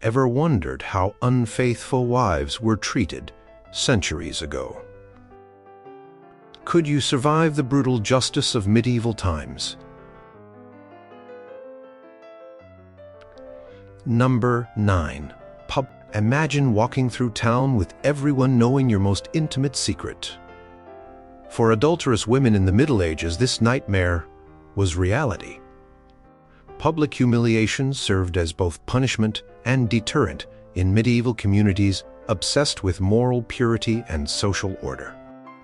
ever wondered how unfaithful wives were treated centuries ago? Could you survive the brutal justice of medieval times? Number 9. Imagine walking through town with everyone knowing your most intimate secret. For adulterous women in the Middle Ages, this nightmare was reality. Public humiliation served as both punishment and deterrent in medieval communities obsessed with moral purity and social order.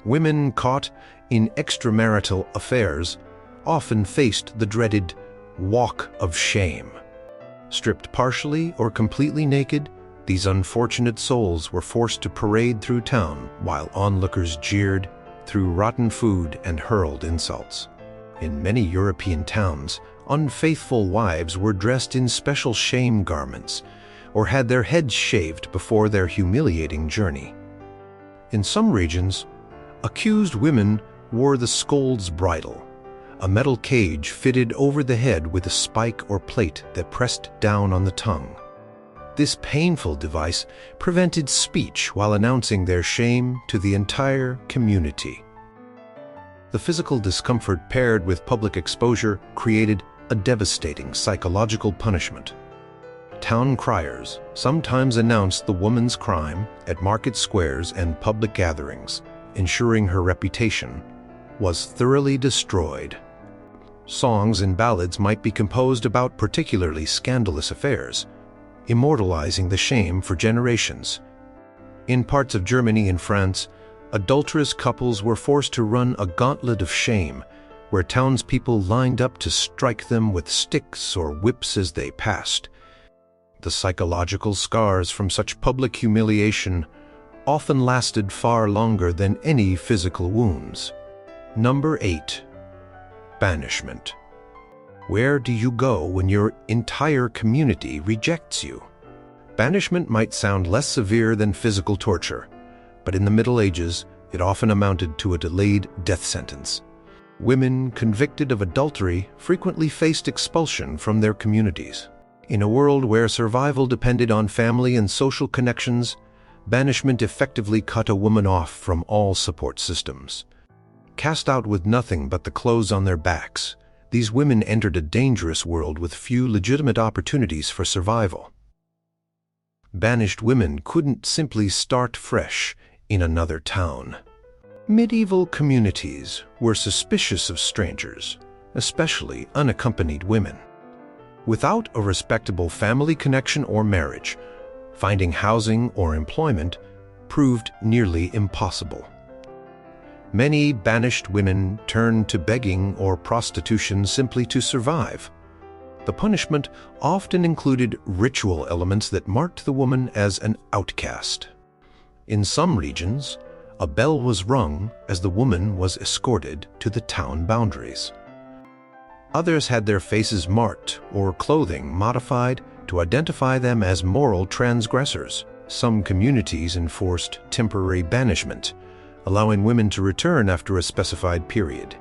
Women caught in extramarital affairs often faced the dreaded walk of shame. Stripped partially or completely naked, these unfortunate souls were forced to parade through town while onlookers jeered, threw rotten food, and hurled insults. In many European towns, unfaithful wives were dressed in special shame garments or had their heads shaved before their humiliating journey. In some regions, accused women wore the scold's bridle, a metal cage fitted over the head with a spike or plate that pressed down on the tongue. This painful device prevented speech while announcing their shame to the entire community. The physical discomfort paired with public exposure created a devastating psychological punishment. Town criers sometimes announced the woman's crime at market squares and public gatherings, ensuring her reputation was thoroughly destroyed. Songs and ballads might be composed about particularly scandalous affairs, immortalizing the shame for generations. In parts of Germany and France, adulterous couples were forced to run a gauntlet of shame, where townspeople lined up to strike them with sticks or whips as they passed. The psychological scars from such public humiliation often lasted far longer than any physical wounds. Number 8. Banishment. Where do you go when your entire community rejects you? Banishment might sound less severe than physical torture, but in the Middle Ages, it often amounted to a delayed death sentence. Women convicted of adultery frequently faced expulsion from their communities. In a world where survival depended on family and social connections, banishment effectively cut a woman off from all support systems. Cast out with nothing but the clothes on their backs, these women entered a dangerous world with few legitimate opportunities for survival. Banished women couldn't simply start fresh in another town. Medieval communities were suspicious of strangers, especially unaccompanied women. Without a respectable family connection or marriage, finding housing or employment proved nearly impossible. Many banished women turned to begging or prostitution simply to survive. The punishment often included ritual elements that marked the woman as an outcast. In some regions, a bell was rung as the woman was escorted to the town boundaries. Others had their faces marked or clothing modified to identify them as moral transgressors. Some communities enforced temporary banishment, allowing women to return after a specified period.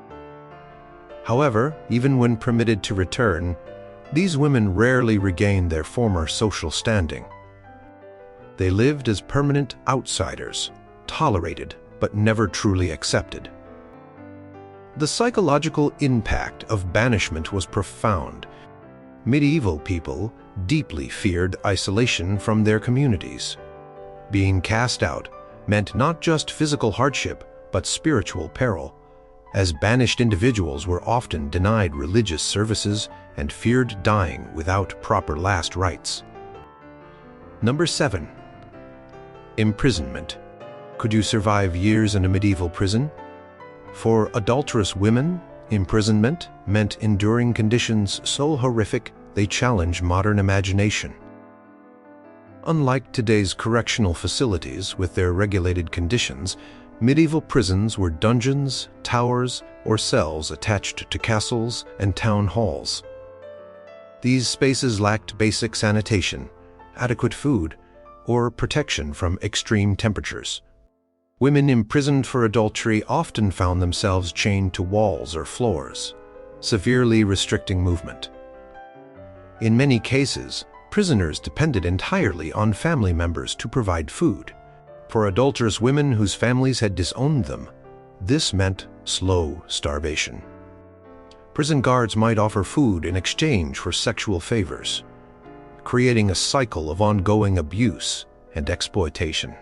However, even when permitted to return, these women rarely regained their former social standing. They lived as permanent outsiders, tolerated but never truly accepted. The psychological impact of banishment was profound. Medieval people deeply feared isolation from their communities. Being cast out meant not just physical hardship, but spiritual peril, as banished individuals were often denied religious services and feared dying without proper last rites. Number 7. Imprisonment. Could you survive years in a medieval prison? For adulterous women, imprisonment meant enduring conditions so horrific they challenge modern imagination. Unlike today's correctional facilities with their regulated conditions, medieval prisons were dungeons, towers, or cells attached to castles and town halls. These spaces lacked basic sanitation, adequate food, or protection from extreme temperatures. Women imprisoned for adultery often found themselves chained to walls or floors, severely restricting movement. In many cases, Prisoners depended entirely on family members to provide food. For adulterous women whose families had disowned them, this meant slow starvation. Prison guards might offer food in exchange for sexual favors, creating a cycle of ongoing abuse and exploitation.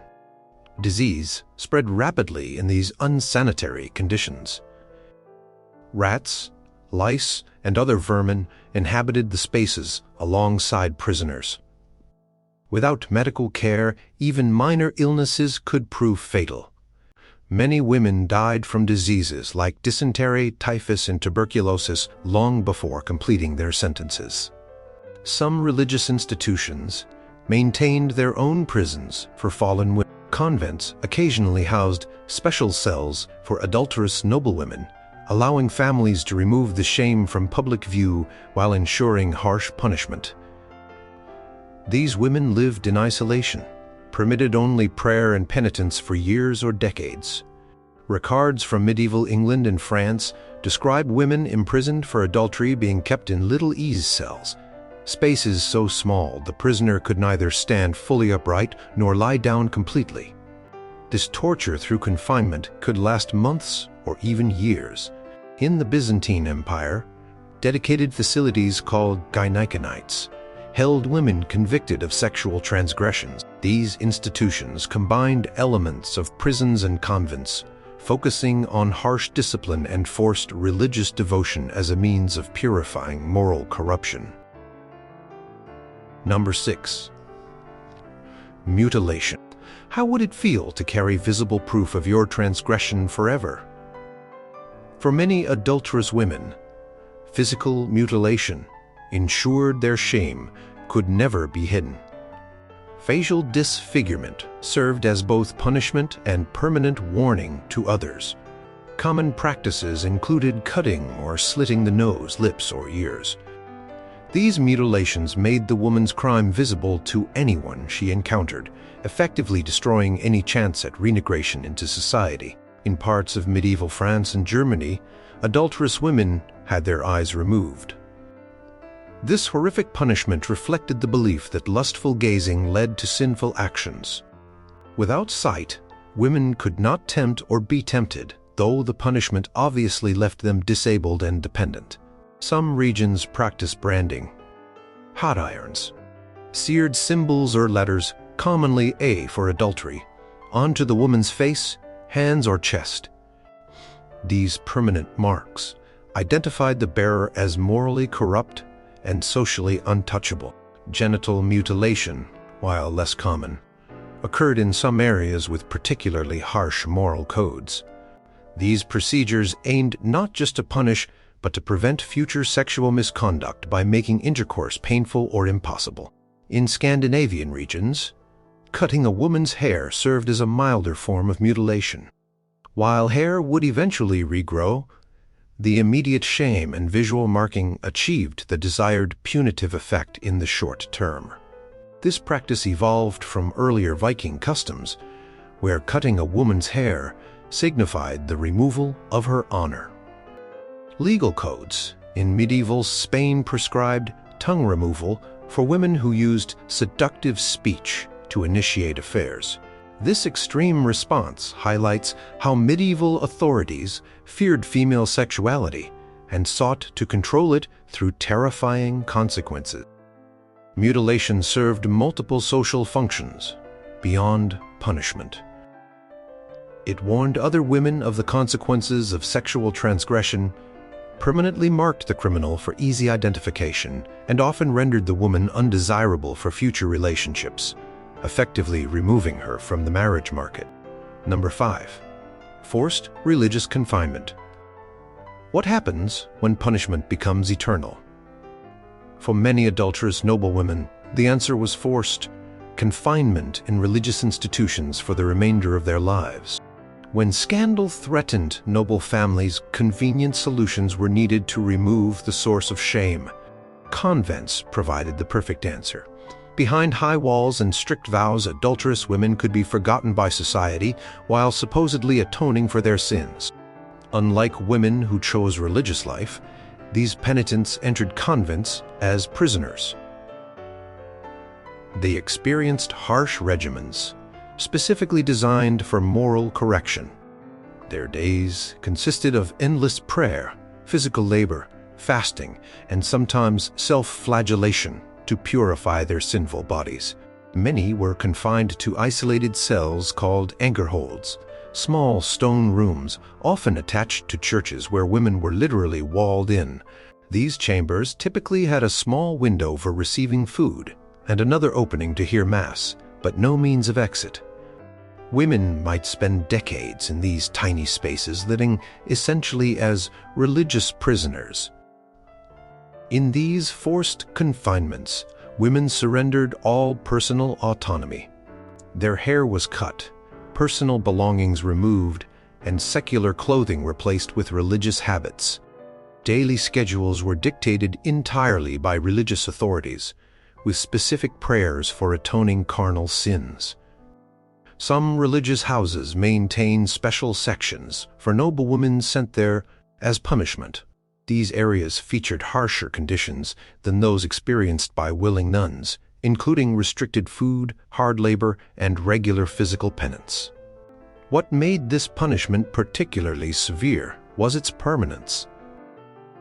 Disease spread rapidly in these unsanitary conditions. Rats, lice, and other vermin inhabited the spaces alongside prisoners. Without medical care, even minor illnesses could prove fatal. Many women died from diseases like dysentery, typhus, and tuberculosis long before completing their sentences. Some religious institutions maintained their own prisons for fallen women. Convents occasionally housed special cells for adulterous noblewomen, allowing families to remove the shame from public view while ensuring harsh punishment. These women lived in isolation, permitted only prayer and penitence for years or decades. Records from medieval England and France describe women imprisoned for adultery being kept in little ease cells, spaces so small the prisoner could neither stand fully upright nor lie down completely. This torture through confinement could last months or even years. In the Byzantine Empire, dedicated facilities called gynaeconites held women convicted of sexual transgressions. These institutions combined elements of prisons and convents, focusing on harsh discipline and forced religious devotion as a means of purifying moral corruption. Number 6. Mutilation. How would it feel to carry visible proof of your transgression forever? For many adulterous women, physical mutilation ensured their shame could never be hidden. Facial disfigurement served as both punishment and permanent warning to others. Common practices included cutting or slitting the nose, lips, or ears. These mutilations made the woman's crime visible to anyone she encountered, effectively destroying any chance at reintegration into society. In parts of medieval France and Germany, adulterous women had their eyes removed. This horrific punishment reflected the belief that lustful gazing led to sinful actions. Without sight, women could not tempt or be tempted, though the punishment obviously left them disabled and dependent. Some regions practice branding, hot irons, seared symbols or letters, commonly A for adultery, onto the woman's face, hands, or chest. These permanent marks identified the bearer as morally corrupt and socially untouchable. Genital mutilation, while less common, occurred in some areas with particularly harsh moral codes. These procedures aimed not just to punish, but to prevent future sexual misconduct by making intercourse painful or impossible. In Scandinavian regions, cutting a woman's hair served as a milder form of mutilation. While hair would eventually regrow, the immediate shame and visual marking achieved the desired punitive effect in the short term. This practice evolved from earlier Viking customs, where cutting a woman's hair signified the removal of her honor. Legal codes in medieval Spain prescribed tongue removal for women who used seductive speech to initiate affairs. This extreme response highlights how medieval authorities feared female sexuality and sought to control it through terrifying consequences. Mutilation served multiple social functions beyond punishment. It warned other women of the consequences of sexual transgression, permanently marked the criminal for easy identification, and often rendered the woman undesirable for future relationships, effectively removing her from the marriage market. Number 5. Forced religious confinement. What happens when punishment becomes eternal? For many adulterous noblewomen, the answer was forced confinement in religious institutions for the remainder of their lives. When scandal threatened noble families, convenient solutions were needed to remove the source of shame. Convents provided the perfect answer. Behind high walls and strict vows, adulterous women could be forgotten by society while supposedly atoning for their sins. Unlike women who chose religious life, these penitents entered convents as prisoners. They experienced harsh regimens, specifically designed for moral correction. Their days consisted of endless prayer, physical labor, fasting, and sometimes self-flagellation to purify their sinful bodies. Many were confined to isolated cells called angerholds, small stone rooms often attached to churches where women were literally walled in. These chambers typically had a small window for receiving food and another opening to hear Mass, but no means of exit. Women might spend decades in these tiny spaces, living essentially as religious prisoners. In these forced confinements, women surrendered all personal autonomy. Their hair was cut, personal belongings removed, and secular clothing replaced with religious habits. Daily schedules were dictated entirely by religious authorities, with specific prayers for atoning carnal sins. Some religious houses maintained special sections for noble women sent there as punishment. These areas featured harsher conditions than those experienced by willing nuns, including restricted food, hard labor, and regular physical penance. What made this punishment particularly severe was its permanence.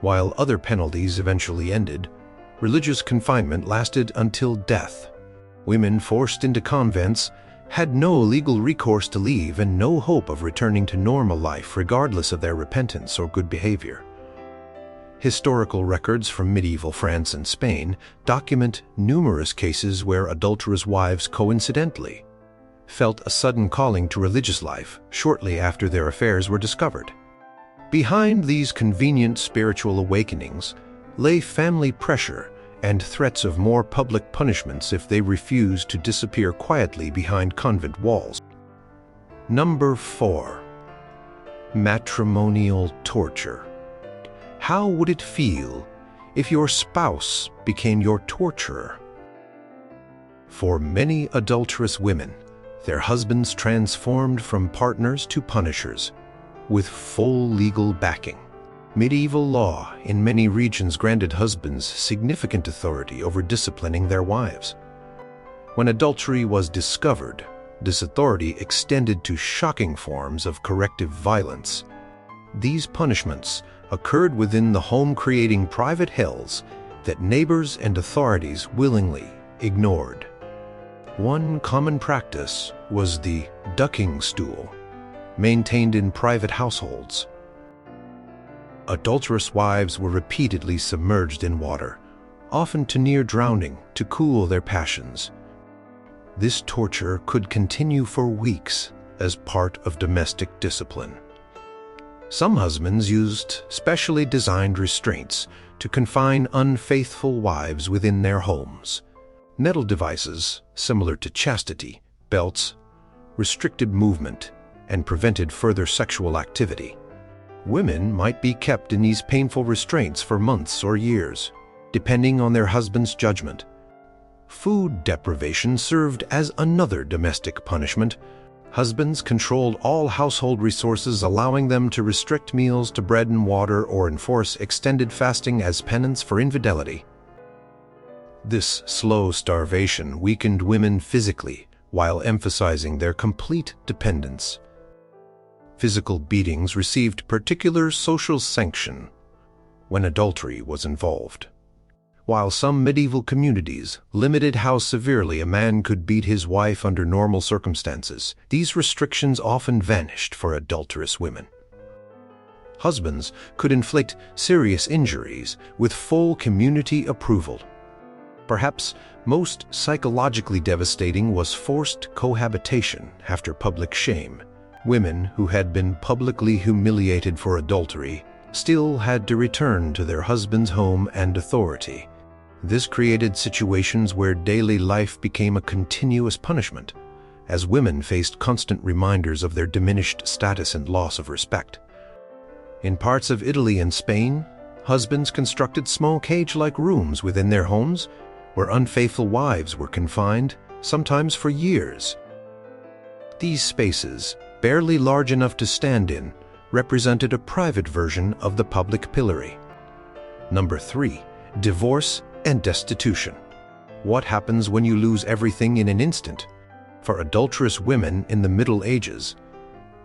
While other penalties eventually ended, religious confinement lasted until death. Women forced into convents had no legal recourse to leave and no hope of returning to normal life regardless of their repentance or good behavior. Historical records from medieval France and Spain document numerous cases where adulterous wives coincidentally felt a sudden calling to religious life shortly after their affairs were discovered. Behind these convenient spiritual awakenings lay family pressure and threats of more public punishments if they refused to disappear quietly behind convent walls. Number 4. Matrimonial torture. How would it feel if your spouse became your torturer? For many adulterous women, their husbands transformed from partners to punishers, with full legal backing. Medieval law in many regions granted husbands significant authority over disciplining their wives. When adultery was discovered, this authority extended to shocking forms of corrective violence. These punishments occurred within the home, creating private hells that neighbors and authorities willingly ignored. One common practice was the ducking stool, maintained in private households. Adulterous wives were repeatedly submerged in water, often to near drowning, to cool their passions. This torture could continue for weeks as part of domestic discipline. Some husbands used specially designed restraints to confine unfaithful wives within their homes. Metal devices, similar to chastity belts, restricted movement, and prevented further sexual activity. Women might be kept in these painful restraints for months or years, depending on their husband's judgment. Food deprivation served as another domestic punishment. Husbands controlled all household resources, allowing them to restrict meals to bread and water or enforce extended fasting as penance for infidelity. This slow starvation weakened women physically while emphasizing their complete dependence. Physical beatings received particular social sanction when adultery was involved. While some medieval communities limited how severely a man could beat his wife under normal circumstances, these restrictions often vanished for adulterous women. Husbands could inflict serious injuries with full community approval. Perhaps most psychologically devastating was forced cohabitation after public shame. Women who had been publicly humiliated for adultery still had to return to their husband's home and authority. This created situations where daily life became a continuous punishment, as women faced constant reminders of their diminished status and loss of respect. In parts of Italy and Spain, husbands constructed small cage-like rooms within their homes where unfaithful wives were confined, sometimes for years. These spaces, barely large enough to stand in, represented a private version of the public pillory. Number 3. Divorce and destitution. What happens when you lose everything in an instant? For adulterous women in the Middle Ages,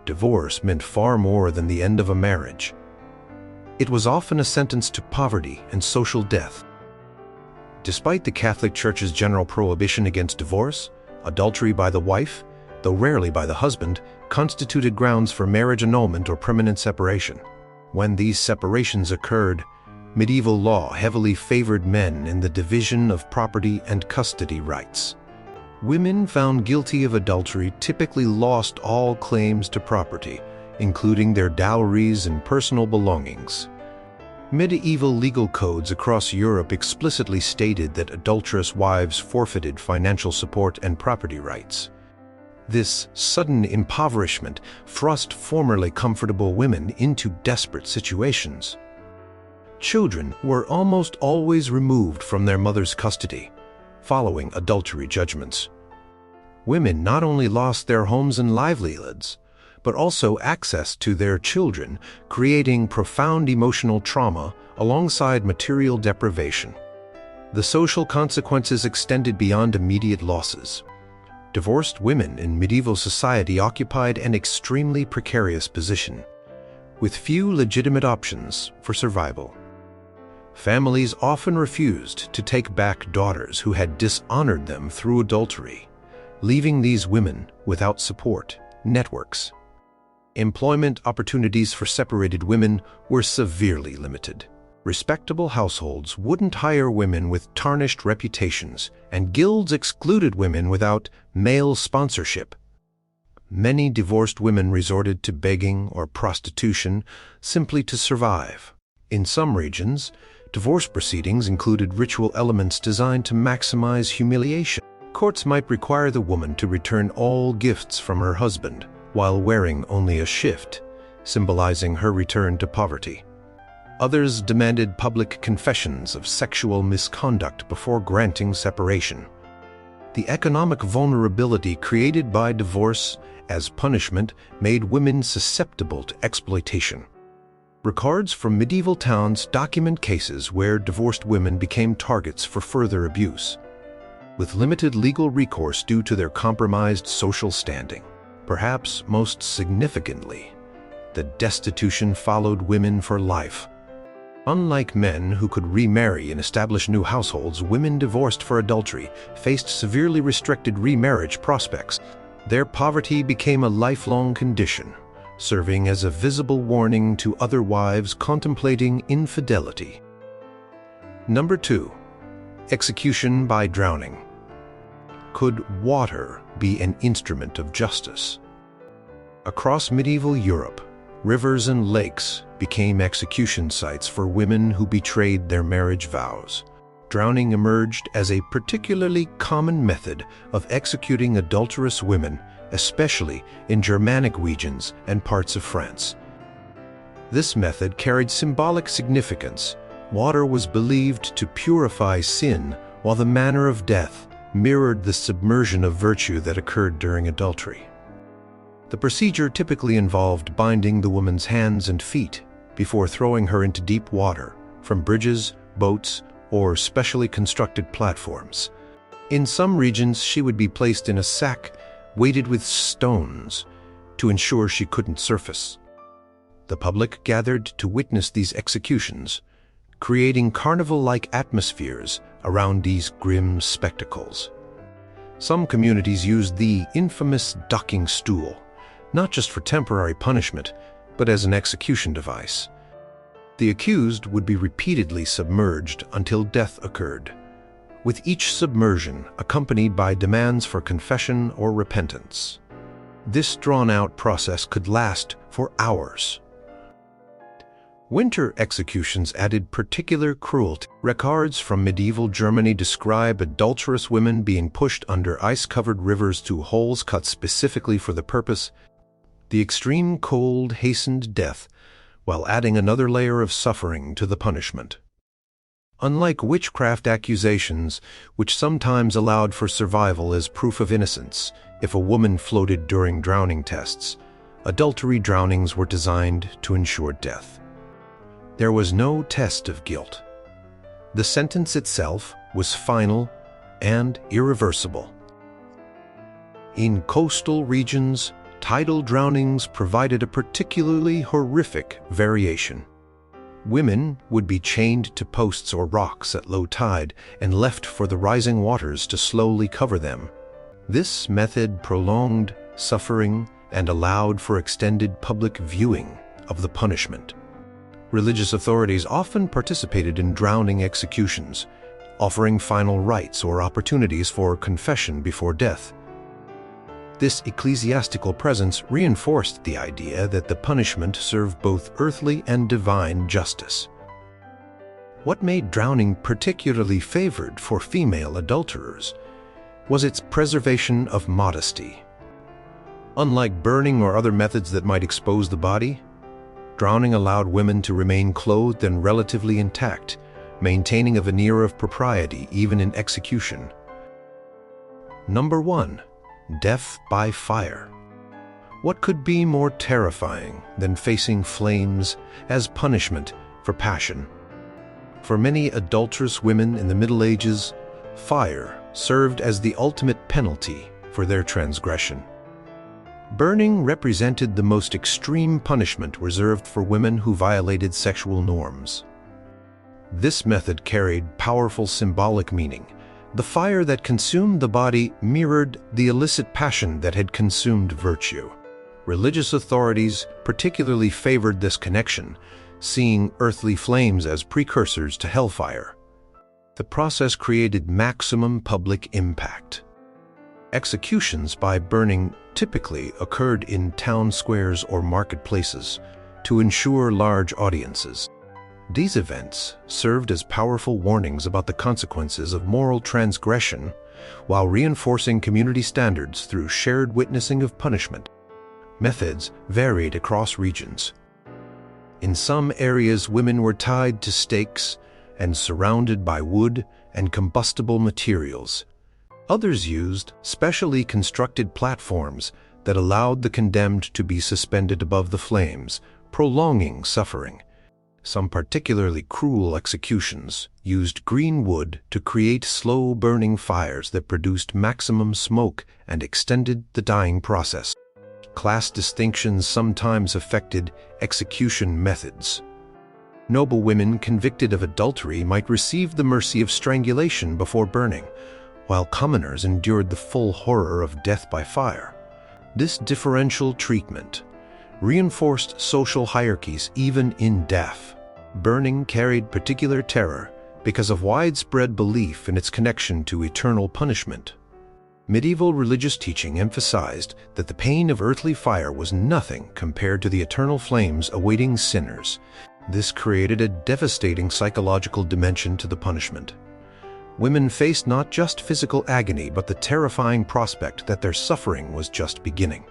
divorce meant far more than the end of a marriage. It was often a sentence to poverty and social death. Despite the Catholic Church's general prohibition against divorce, adultery by the wife, though rarely by the husband, constituted grounds for marriage annulment or permanent separation. When these separations occurred, medieval law heavily favored men in the division of property and custody rights. Women found guilty of adultery typically lost all claims to property, including their dowries and personal belongings. Medieval legal codes across Europe explicitly stated that adulterous wives forfeited financial support and property rights. This sudden impoverishment thrust formerly comfortable women into desperate situations. Children were almost always removed from their mother's custody, following adultery judgments. Women not only lost their homes and livelihoods, but also access to their children, creating profound emotional trauma alongside material deprivation. The social consequences extended beyond immediate losses. Divorced women in medieval society occupied an extremely precarious position, with few legitimate options for survival. Families often refused to take back daughters who had dishonored them through adultery, leaving these women without support networks. Employment opportunities for separated women were severely limited. Respectable households wouldn't hire women with tarnished reputations, and guilds excluded women without male sponsorship. Many divorced women resorted to begging or prostitution simply to survive. In some regions, divorce proceedings included ritual elements designed to maximize humiliation. Courts might require the woman to return all gifts from her husband, while wearing only a shift, symbolizing her return to poverty. Others demanded public confessions of sexual misconduct before granting separation. The economic vulnerability created by divorce as punishment made women susceptible to exploitation. Records from medieval towns document cases where divorced women became targets for further abuse, with limited legal recourse due to their compromised social standing. Perhaps most significantly, the destitution followed women for life. Unlike men who could remarry and establish new households, women divorced for adultery faced severely restricted remarriage prospects. Their poverty became a lifelong condition, serving as a visible warning to other wives contemplating infidelity. Number 2. Execution by drowning. Could water be an instrument of justice? Across medieval Europe, rivers and lakes became execution sites for women who betrayed their marriage vows. Drowning emerged as a particularly common method of executing adulterous women, especially in Germanic regions and parts of France. This method carried symbolic significance. Water was believed to purify sin, while the manner of death mirrored the submersion of virtue that occurred during adultery. The procedure typically involved binding the woman's hands and feet before throwing her into deep water from bridges, boats, or specially constructed platforms. In some regions, she would be placed in a sack weighted with stones to ensure she couldn't surface. The public gathered to witness these executions, creating carnival-like atmospheres around these grim spectacles. Some communities used the infamous docking stool, not just for temporary punishment, but as an execution device. The accused would be repeatedly submerged until death occurred, with each submersion accompanied by demands for confession or repentance. This drawn-out process could last for hours. Winter executions added particular cruelty. Records from medieval Germany describe adulterous women being pushed under ice-covered rivers through holes cut specifically for the purpose. The extreme cold hastened death, while adding another layer of suffering to the punishment. Unlike witchcraft accusations, which sometimes allowed for survival as proof of innocence if a woman floated during drowning tests, adultery drownings were designed to ensure death. There was no test of guilt. The sentence itself was final and irreversible. In coastal regions, tidal drownings provided a particularly horrific variation. Women would be chained to posts or rocks at low tide and left for the rising waters to slowly cover them. This method prolonged suffering and allowed for extended public viewing of the punishment. Religious authorities often participated in drowning executions, offering final rites or opportunities for confession before death. This ecclesiastical presence reinforced the idea that the punishment served both earthly and divine justice. What made drowning particularly favored for female adulterers was its preservation of modesty. Unlike burning or other methods that might expose the body, drowning allowed women to remain clothed and relatively intact, maintaining a veneer of propriety even in execution. Number 1. Death by fire. What could be more terrifying than facing flames as punishment for passion? For many adulterous women in the Middle Ages, fire served as the ultimate penalty for their transgression. Burning represented the most extreme punishment reserved for women who violated sexual norms. This method carried powerful symbolic meaning. The fire that consumed the body mirrored the illicit passion that had consumed virtue. Religious authorities particularly favored this connection, seeing earthly flames as precursors to hellfire. The process created maximum public impact. Executions by burning typically occurred in town squares or marketplaces to ensure large audiences. These events served as powerful warnings about the consequences of moral transgression while reinforcing community standards through shared witnessing of punishment. Methods varied across regions. In some areas, women were tied to stakes and surrounded by wood and combustible materials. Others used specially constructed platforms that allowed the condemned to be suspended above the flames, prolonging suffering. Some particularly cruel executions used green wood to create slow-burning fires that produced maximum smoke and extended the dying process. Class distinctions sometimes affected execution methods. Noble women convicted of adultery might receive the mercy of strangulation before burning, while commoners endured the full horror of death by fire. This differential treatment reinforced social hierarchies even in death. Burning carried particular terror because of widespread belief in its connection to eternal punishment. Medieval religious teaching emphasized that the pain of earthly fire was nothing compared to the eternal flames awaiting sinners. This created a devastating psychological dimension to the punishment. Women faced not just physical agony, but the terrifying prospect that their suffering was just beginning.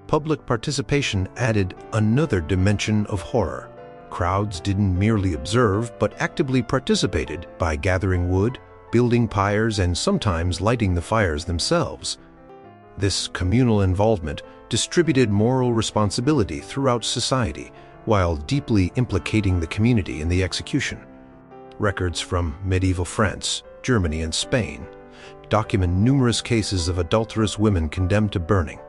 Public participation added another dimension of horror. Crowds didn't merely observe, but actively participated by gathering wood, building pyres, and sometimes lighting the fires themselves. This communal involvement distributed moral responsibility throughout society, while deeply implicating the community in the execution. Records from medieval France, Germany, and Spain document numerous cases of adulterous women condemned to burning,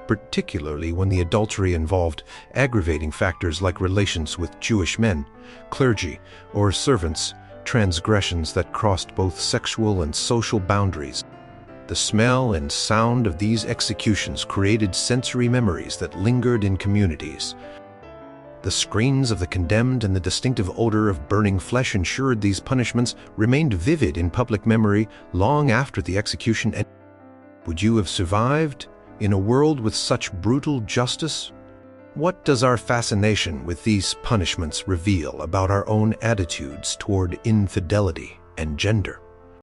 particularly when the adultery involved aggravating factors like relations with Jewish men, clergy, or servants, transgressions that crossed both sexual and social boundaries. The smell and sound of these executions created sensory memories that lingered in communities. The screams of the condemned and the distinctive odor of burning flesh ensured these punishments remained vivid in public memory long after the execution ended. Would you have survived in a world with such brutal justice? What does our fascination with these punishments reveal about our own attitudes toward infidelity and gender?